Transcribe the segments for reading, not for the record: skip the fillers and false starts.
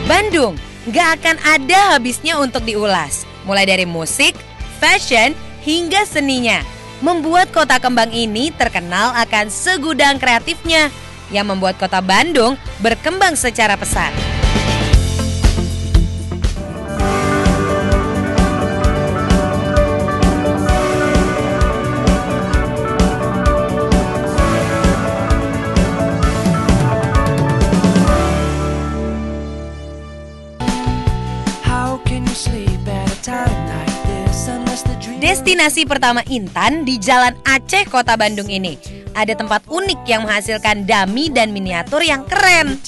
Bandung gak akan ada habisnya untuk diulas. Mulai dari musik, fashion, hingga seninya. Membuat kota kembang ini terkenal akan segudang kreatifnya yang membuat kota Bandung berkembang secara pesat. Destinasi pertama Intan di Jalan Aceh, Kota Bandung ini. Ada tempat unik yang menghasilkan dummy dan miniatur yang keren.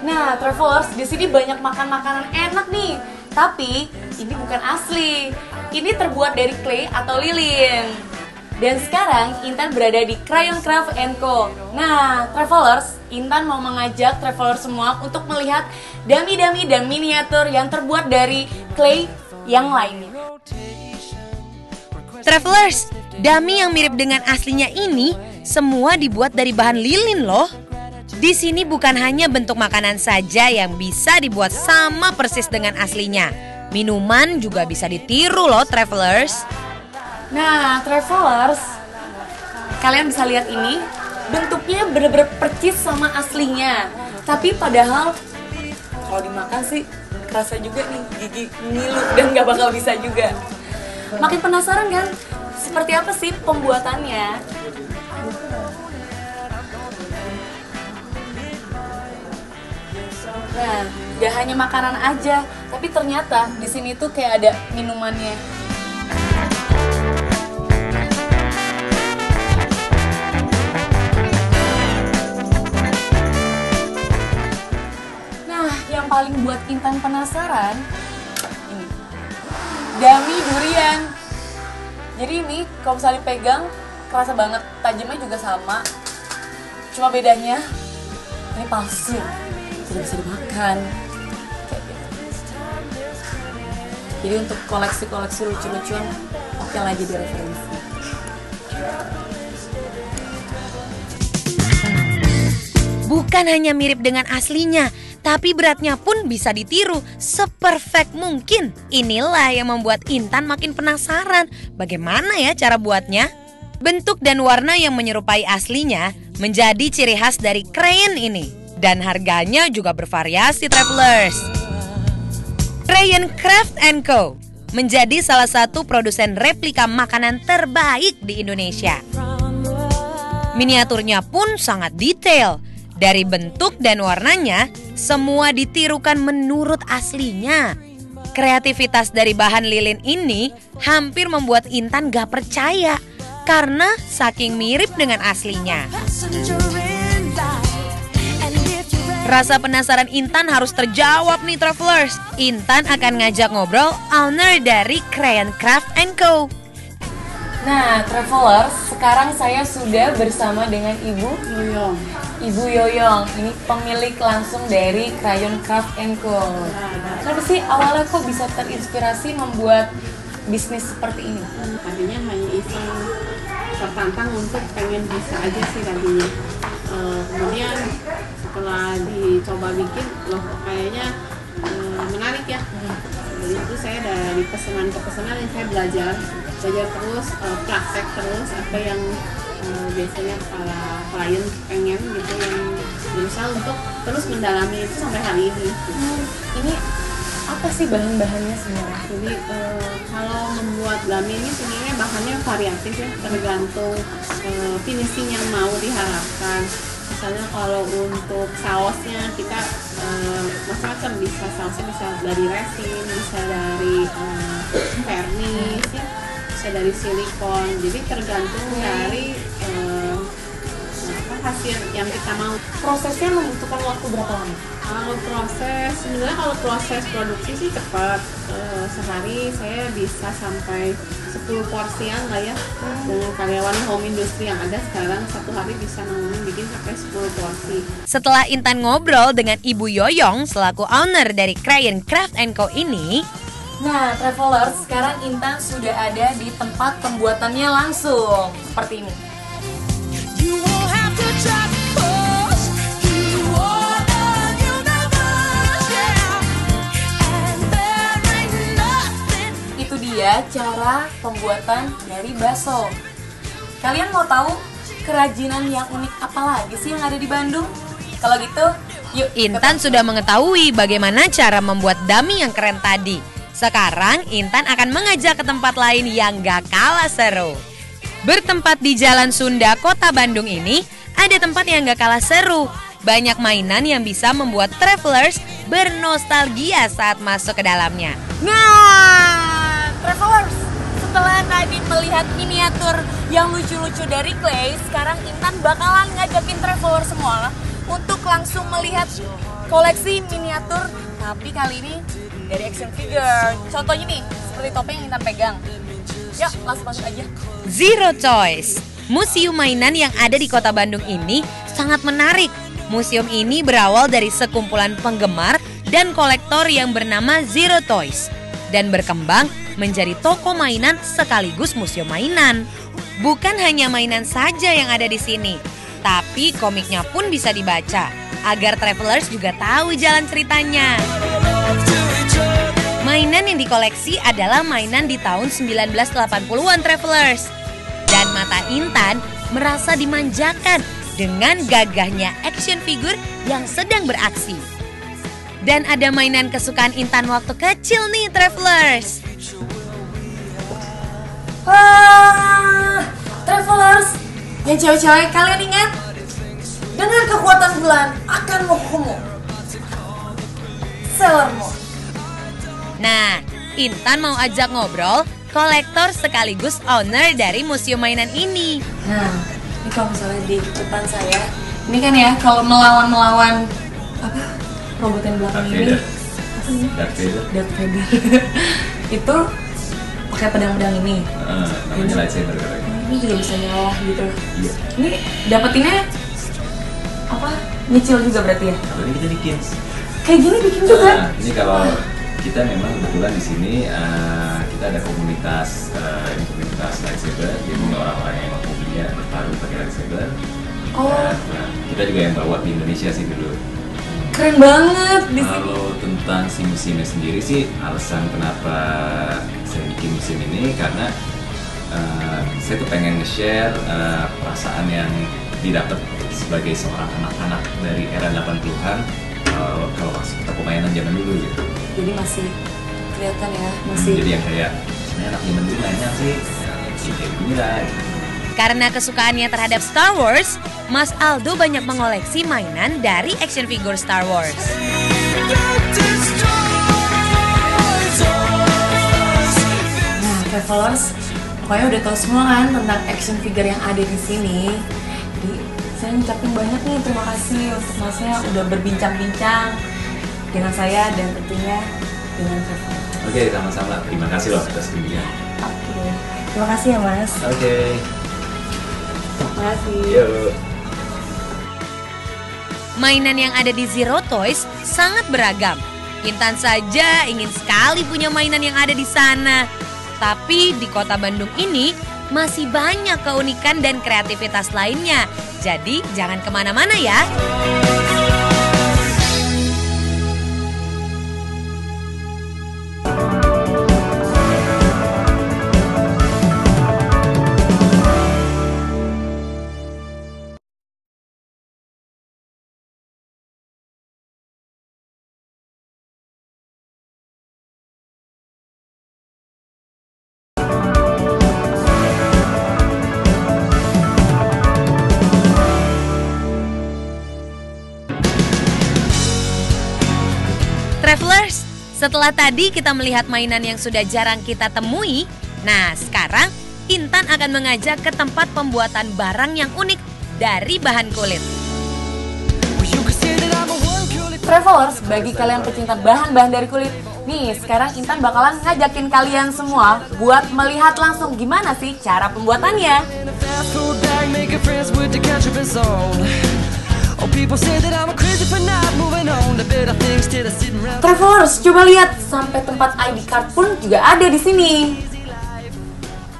Nah, travelers, di sini banyak makan makanan enak nih. Tapi ini bukan asli. Ini terbuat dari clay atau lilin. Dan sekarang Intan berada di Crayon Craft & Co. Nah, travelers, Intan mau mengajak travelers semua untuk melihat dummy-dummy dan miniatur yang terbuat dari clay yang lainnya. Travelers, dummy yang mirip dengan aslinya ini semua dibuat dari bahan lilin loh. Di sini bukan hanya bentuk makanan saja yang bisa dibuat sama persis dengan aslinya. Minuman juga bisa ditiru loh, travelers. Nah, travelers, kalian bisa lihat ini, bentuknya bener-bener percis sama aslinya. Tapi padahal kalau dimakan sih kerasa juga nih, gigi ngilu dan gak bakal bisa juga. Makin penasaran kan? Seperti apa sih pembuatannya? Nah, gak hanya makanan aja, tapi ternyata di sini tuh kayak ada minumannya. Yang paling buat Intan penasaran ini dummy durian. Jadi ini kalau misalnya dipegang kerasa banget, tajamnya juga sama, cuma bedanya ini palsu, tidak bisa dimakan. Jadi untuk koleksi-koleksi lucu-lucuan oke lah jadi referensi. Bukan hanya mirip dengan aslinya, tapi beratnya pun bisa ditiru seperfect mungkin. Inilah yang membuat Intan makin penasaran bagaimana ya cara buatnya. Bentuk dan warna yang menyerupai aslinya menjadi ciri khas dari crayon ini. Dan harganya juga bervariasi, travelers. Crayon Craft & Co. menjadi salah satu produsen replika makanan terbaik di Indonesia. Miniaturnya pun sangat detail. Dari bentuk dan warnanya, semua ditirukan menurut aslinya. Kreativitas dari bahan lilin ini hampir membuat Intan gak percaya karena saking mirip dengan aslinya. Rasa penasaran Intan harus terjawab nih, travelers. Intan akan ngajak ngobrol owner dari Crayon Craft & Co. Nah, travelers, sekarang saya sudah bersama dengan Ibu Yoyong. Ibu Yoyong, ini pemilik langsung dari Crayon Craft & Co. Kenapa sih awalnya kok bisa terinspirasi membuat bisnis seperti ini? Tadinya hanya iseng, tertantang untuk pengen bisa aja sih tadinya. Kemudian setelah dicoba bikin, loh kayaknya menarik ya. Jadi itu saya dari pesanan ke pesanan yang saya belajar terus, praktek terus apa yang biasanya para klien pengen gitu, yang berusaha untuk terus mendalami itu sampai hari ini. Ini apa sih bahan-bahannya sebenarnya? Jadi kalau membuat dummy ini sebenarnya bahannya variatif ya, tergantung finishing yang mau diharapkan. Misalnya kalau untuk sausnya kita macam-macam, bisa sausnya bisa dari resin, bisa dari vernis ya, bisa dari silikon. Jadi tergantung dari hasil yang kita mau. Prosesnya membutuhkan waktu berapa lama? Kalau proses produksi sih cepat. Sehari saya bisa sampai 10 porsian lah ya. Dengan karyawan home industry yang ada sekarang, satu hari bisa bikin sampai 10 porsi. Setelah Intan ngobrol dengan Ibu Yoyong selaku owner dari Crayon Craft & Co ini, Nah, travelers, sekarang Intan sudah ada di tempat pembuatannya langsung. Seperti ini. Itu dia cara pembuatan dari bakso. Kalian mau tahu kerajinan yang unik apa lagi sih yang ada di Bandung? Kalau gitu, yuk. Intan sudah mengetahui bagaimana cara membuat dummy yang keren tadi. Sekarang Intan akan mengajak ke tempat lain yang gak kalah seru. Bertempat di Jalan Sunda, Kota Bandung ini, ada tempat yang gak kalah seru. Banyak mainan yang bisa membuat travelers bernostalgia saat masuk ke dalamnya. Nah, travelers, setelah tadi melihat miniatur yang lucu-lucu dari Clay, sekarang Intan bakalan ngajakin travelers semua untuk langsung melihat koleksi miniatur, tapi kali ini dari action figure. Contohnya nih, seperti topeng yang Intan pegang. Yuk, langsung masuk aja. Zero Toys, museum mainan yang ada di Kota Bandung ini sangat menarik. Museum ini berawal dari sekumpulan penggemar dan kolektor yang bernama Zero Toys dan berkembang menjadi toko mainan sekaligus museum mainan. Bukan hanya mainan saja yang ada di sini, tapi komiknya pun bisa dibaca agar travelers juga tahu jalan ceritanya. Mainan yang dikoleksi adalah mainan di tahun 1980-an travelers. Dan mata Intan merasa dimanjakan dengan gagahnya action figure yang sedang beraksi. Dan ada mainan kesukaan Intan waktu kecil nih travelers. Travelers, yang cewek-cewek kalian ingat? Dengan kekuatan bulan akan menghukummu. Sailor Moon. Nah, Intan mau ajak ngobrol kolektor sekaligus owner dari museum mainan ini. Nah, ini kalau misalnya di depan saya, ini kan ya kalau melawan apa robot yang belakang ini, Darth Vader, itu pakai pedang-pedang ini. Namanya lightsaber katanya. Ini juga bisa nyala gitu. Iya. Ini dapetinnya apa? Nyicil juga berarti ya? Kalau ini kita bikin. Kayak gini bikin juga. Ini kalau kita memang kebetulan di sini kita ada komunitas ini komunitas lightsaber, jadi orang-orang yang emang hobinya bertarung pakai lightsaber. Oh. Nah, kita juga yang bawa di Indonesia sih dulu. Keren banget di sini. Kalau tentang si museumnya sendiri sih, alasan kenapa saya bikin museum ini karena saya tuh pengen nge-share perasaan yang didapat sebagai seorang anak-anak dari era 80-an kalau masuk ke toko mainan zaman dulu gitu. Jadi masih kelihatan ya, masih. Jadi yang kayak sebenarnya anak zaman dulu mainnya sih kayak begini lah gitu. Karena kesukaannya terhadap Star Wars, Mas Aldo banyak mengoleksi mainan dari action figure Star Wars. Nah, travelers, pokoknya udah tahu semua kan tentang action figure yang ada di sini. Jadi saya ngucapin banyak nih terima kasih untuk masnya udah berbincang-bincang dengan saya dan tentunya dengan travelers. Oke, sama-sama. Terima kasih loh atas kunjungan. Oke, terima kasih ya Mas. Oke. Terima kasih. Yuk. Mainan yang ada di Zero Toys sangat beragam. Intan saja ingin sekali punya mainan yang ada di sana. Tapi di Kota Bandung ini masih banyak keunikan dan kreativitas lainnya. Jadi jangan kemana-mana ya. Travelers, setelah tadi kita melihat mainan yang sudah jarang kita temui, nah sekarang Intan akan mengajak ke tempat pembuatan barang yang unik dari bahan kulit. Travelers, bagi kalian pecinta bahan-bahan dari kulit, nih sekarang Intan bakalan ngajakin kalian semua buat melihat langsung gimana sih cara pembuatannya. Travelers, coba lihat sampai tempat ID card pun juga ada di sini.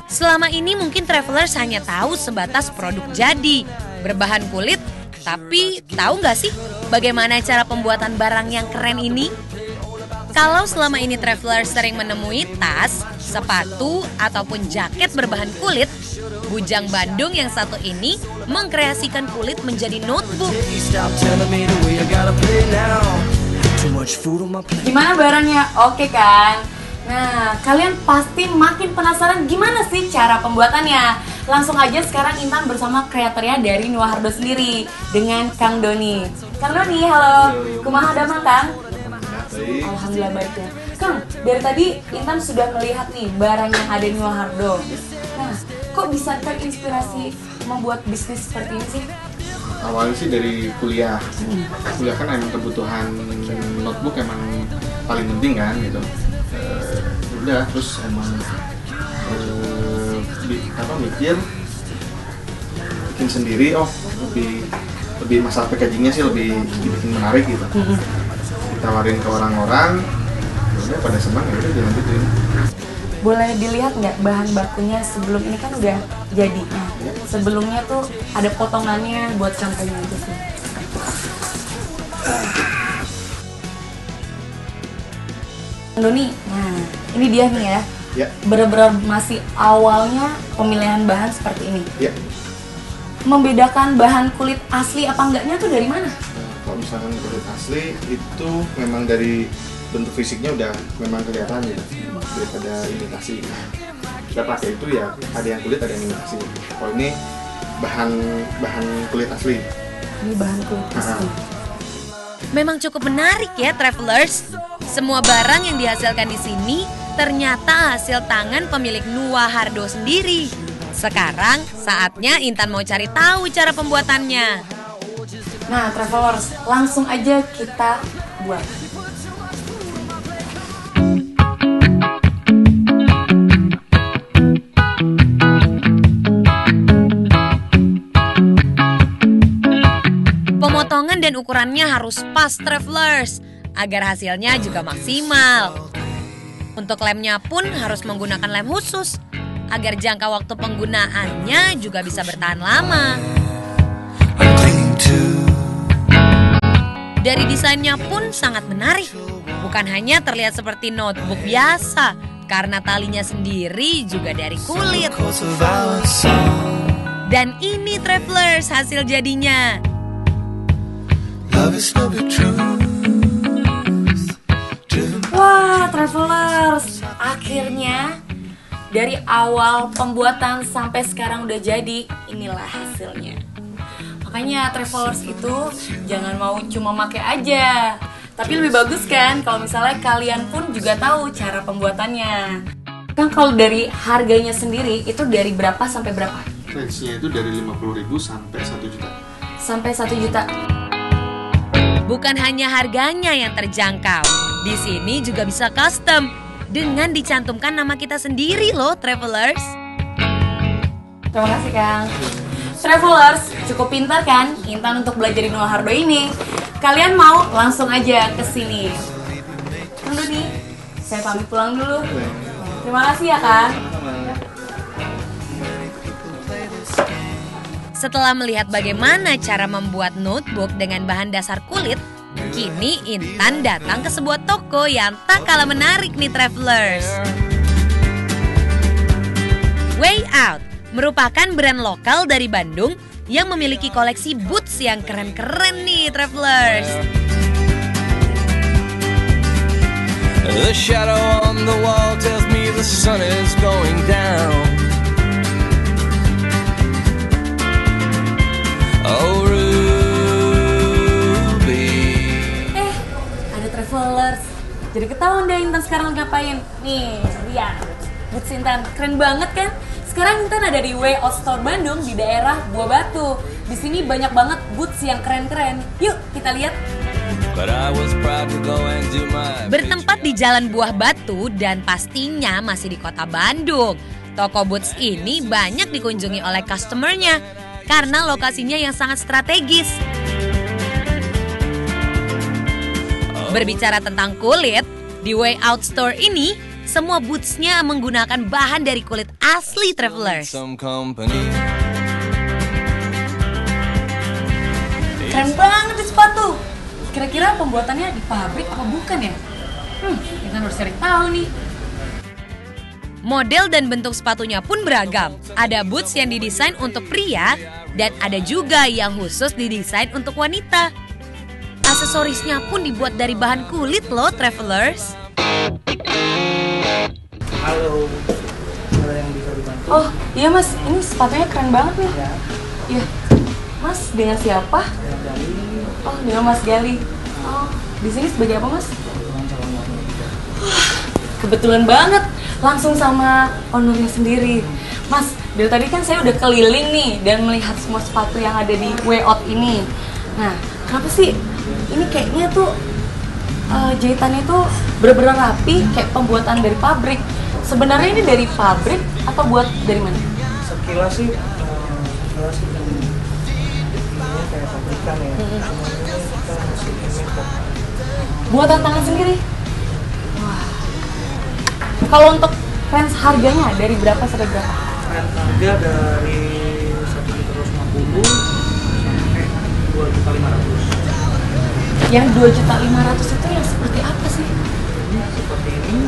Selama ini mungkin travelers hanya tahu sebatas produk jadi, berbahan kulit. Tapi tahu nggak sih bagaimana cara pembuatan barang yang keren ini? Kalau selama ini travelers sering menemui tas, sepatu, ataupun jaket berbahan kulit, Bujang Bandung yang satu ini mengkreasikan kulit menjadi notebook. Gimana barangnya? Oke kan? Nah, kalian pasti makin penasaran gimana sih cara pembuatannya. Langsung aja sekarang Intan bersama kreatornya dari Nuahardo sendiri dengan Kang Doni. Kang Doni, halo. Kumaha damang, Kang? Baik. Alhamdulillah baik ya. Kang, dari tadi Intan sudah melihat nih barang yang ada di Nuahardo. Nah, kok bisa terinspirasi membuat bisnis seperti ini sih? Awalnya sih dari kuliah. Kuliah kan emang kebutuhan notebook emang paling penting kan gitu. Udah terus emang mikir bikin sendiri, lebih masalah packagingnya sih lebih dibikin menarik gitu. Ditawarin ke orang-orang, udah pada senang ya udah dilanjutin. Boleh dilihat nggak bahan bakunya sebelum ini kan udah jadi. Nah, sebelumnya tuh ada potongannya buat sampainya aja sih. Doni, nah ini dia nih ya. Ya. Bener-bener masih awalnya pemilihan bahan seperti ini. Ya. Membedakan bahan kulit asli apa enggaknya tuh dari mana? Kalau misalkan kulit asli itu memang dari bentuk fisiknya udah memang kelihatan ya daripada imitasi. Kita pakai itu ya ada yang kulit ada yang imitasi. Kalau ini bahan kulit asli. Ini bahan kulit asli. Memang cukup menarik ya travelers. Semua barang yang dihasilkan di sini ternyata hasil tangan pemilik Nuahardo sendiri. Sekarang saatnya Intan mau cari tahu cara pembuatannya. Nah, travelers, langsung aja kita buat. Pemotongan dan ukurannya harus pas travelers, agar hasilnya juga maksimal. Untuk lemnya pun harus menggunakan lem khusus, agar jangka waktu penggunaannya juga bisa bertahan lama. Dari desainnya pun sangat menarik, bukan hanya terlihat seperti notebook biasa, karena talinya sendiri juga dari kulit. Dan ini travelers hasil jadinya. Wah, travelers, akhirnya dari awal pembuatan sampai sekarang udah jadi, inilah hasilnya. Makanya travelers itu jangan mau cuma pakai aja, tapi lebih bagus kan kalau misalnya kalian pun juga tahu cara pembuatannya. Kan kalau dari harganya sendiri itu dari berapa sampai berapa? Range-nya itu dari 50.000 sampai 1 juta. Sampai 1 juta. Bukan hanya harganya yang terjangkau, di sini juga bisa custom dengan dicantumkan nama kita sendiri loh, travelers. Terima kasih, Kang. Travelers, cukup pintar kan Intan untuk belajar di Nuahardo ini? Kalian mau langsung aja ke sini. Kang Doni, saya pamit pulang dulu. Terima kasih ya, Kang. Setelah melihat bagaimana cara membuat notebook dengan bahan dasar kulit, kini Intan datang ke sebuah toko yang tak kalah menarik nih travelers. Way Out merupakan brand lokal dari Bandung yang memiliki koleksi boots yang keren-keren nih travelers. The shadow on the wall tells me the sun is going down. Oh Ruby. Ada travelers. Jadi ketahuan deh Intan sekarang ngapain. Nih, lihat. Boots Intan keren banget kan? Sekarang Intan ada di Way Out Store Bandung di daerah Buah Batu. Di sini banyak banget boots yang keren-keren. Yuk, kita lihat. Bertempat di Jalan Buah Batu dan pastinya masih di kota Bandung. Toko boots ini banyak dikunjungi oleh customernya karena lokasinya yang sangat strategis. Berbicara tentang kulit, di Way Out Store ini, semua bootsnya menggunakan bahan dari kulit asli travelers. Some company. Keren banget di sepatu. Kira-kira pembuatannya di pabrik apa bukan ya? Kita harus cari tahu nih. Model dan bentuk sepatunya pun beragam. Ada boots yang didesain untuk pria dan ada juga yang khusus didesain untuk wanita. Aksesorisnya pun dibuat dari bahan kulit loh, travelers. Halo, ada yang bisa dibantu? Oh iya mas, ini sepatunya keren banget nih. Iya. Mas dengan siapa? Oh dengan Mas Gali. Oh di sini sebagai apa mas? Kebetulan banget, langsung sama ownernya sendiri. Mas, dari tadi kan saya udah keliling nih dan melihat semua sepatu yang ada di Way Out ini. Nah, kenapa sih ini kayaknya tuh jahitannya tuh bener-bener rapi kayak pembuatan dari pabrik. Sebenarnya ini dari pabrik atau buat dari mana? Sekilas sih kan ini kayak pabrikan ya. Cuma ini kita masih ini kok. Buatan tangan sendiri? Wah. Kalau untuk range harganya dari berapa sampai berapa? Harga dari 1.250 sampai 2.500. Yang 2.500.000 itu yang seperti apa sih? Seperti ini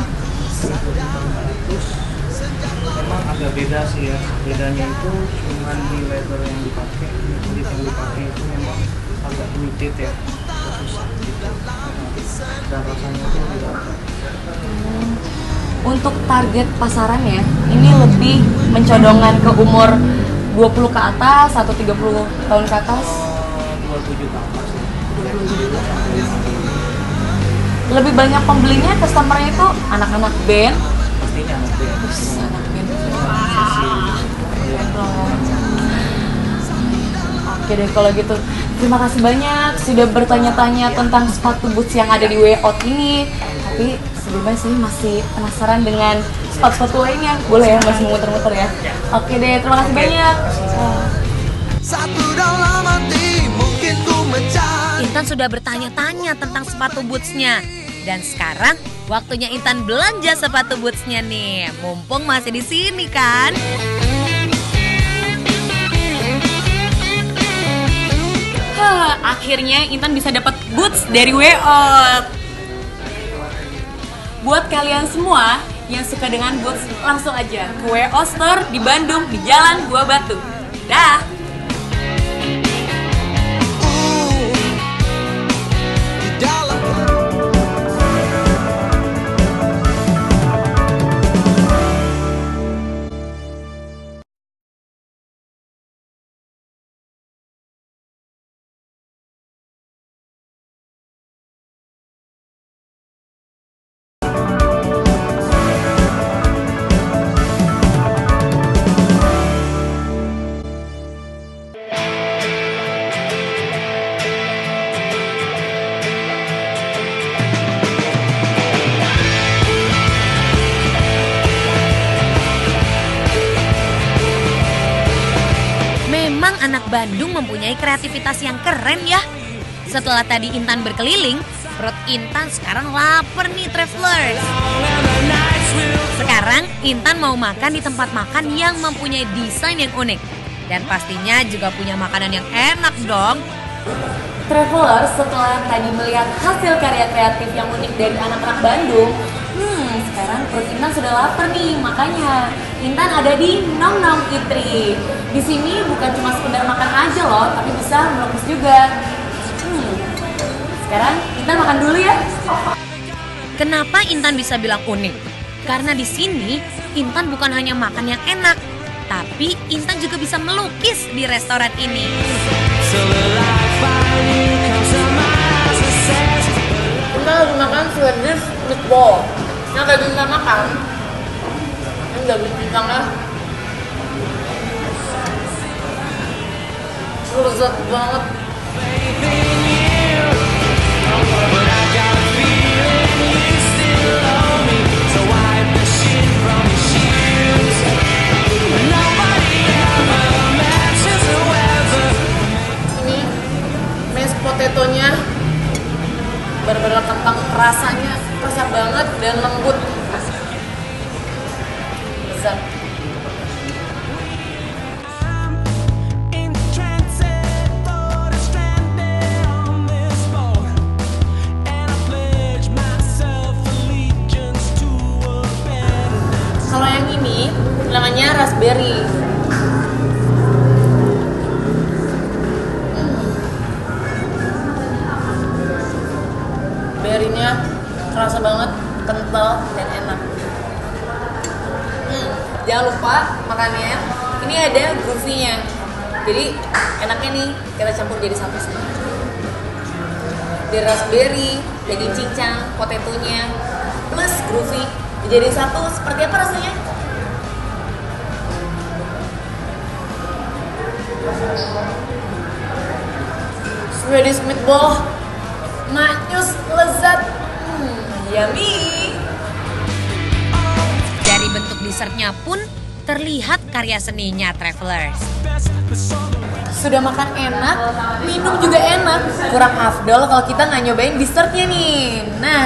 2.500. Memang agak beda sih ya. Bedanya itu cuma di leather yang dipakai, kulit yang dipakai itu memang agak limited ya. Susah gitu. Dan rasanya itu tidak ada. Untuk target pasarannya, ini lebih mencodongkan ke umur 20 ke atas atau 30 tahun ke atas? 27 ke atas. Lebih banyak pembelinya, customer-nya itu anak-anak band. Pastinya nanti. Anak band. Oke deh kalau gitu. Terima kasih banyak sudah bertanya-tanya tentang sepatu boots yang ada di Way Out ini. Tapi sebelumnya saya masih penasaran dengan sepatu-sepatu lainnya. Boleh ya masih muter-muter ya? Oke deh, terima kasih banyak. Satu dalam hati mungkin ku mencari. Intan sudah bertanya-tanya tentang sepatu bootsnya. Dan sekarang waktunya Intan belanja sepatu bootsnya nih. Mumpung masih di sini kan. Akhirnya Intan bisa dapat boots dari Way Out. Buat kalian semua yang suka dengan boots, langsung aja ke Way Out Store di Bandung di Jalan Gua Batu. Dah. Di dalam Anak Bandung mempunyai kreativitas yang keren ya. Setelah tadi Intan berkeliling, perut Intan sekarang lapar nih travelers. Sekarang Intan mau makan di tempat makan yang mempunyai desain yang unik. Dan pastinya juga punya makanan yang enak dong. Travelers, setelah tadi melihat hasil karya kreatif yang unik dari anak-anak Bandung, sekarang perut Intan sudah lapar nih. Makanya Intan ada di Nom Nom Eatery. Di sini bukan cuma sekedar makan aja loh, tapi bisa melukis juga. Sekarang Intan makan dulu ya. Kenapa Intan bisa bilang unik? Karena di sini Intan bukan hanya makan yang enak, tapi Intan juga bisa melukis di restoran ini. Kita lagi makan Swedish meatball. Yang tadi kita makan, ini daging pisangnya lezat banget. Ini mashed potato-nya benar-benar kentang raspberry. Berry-nya kerasa banget, kental dan enak. Jangan lupa makannya. Ini ada groovy-nya. Jadi enaknya nih kita campur jadi satu semua. Dari raspberry, daging cincang, potatonya, plus groovy jadi satu. Seperti apa rasanya? Swedish meatball, manis, lezat, yummy. Dari bentuk dessertnya pun terlihat karya seninya Travelers. Sudah makan enak, minum juga enak. Kurang afdol kalau kita nggak nyobain dessertnya nih. Nah,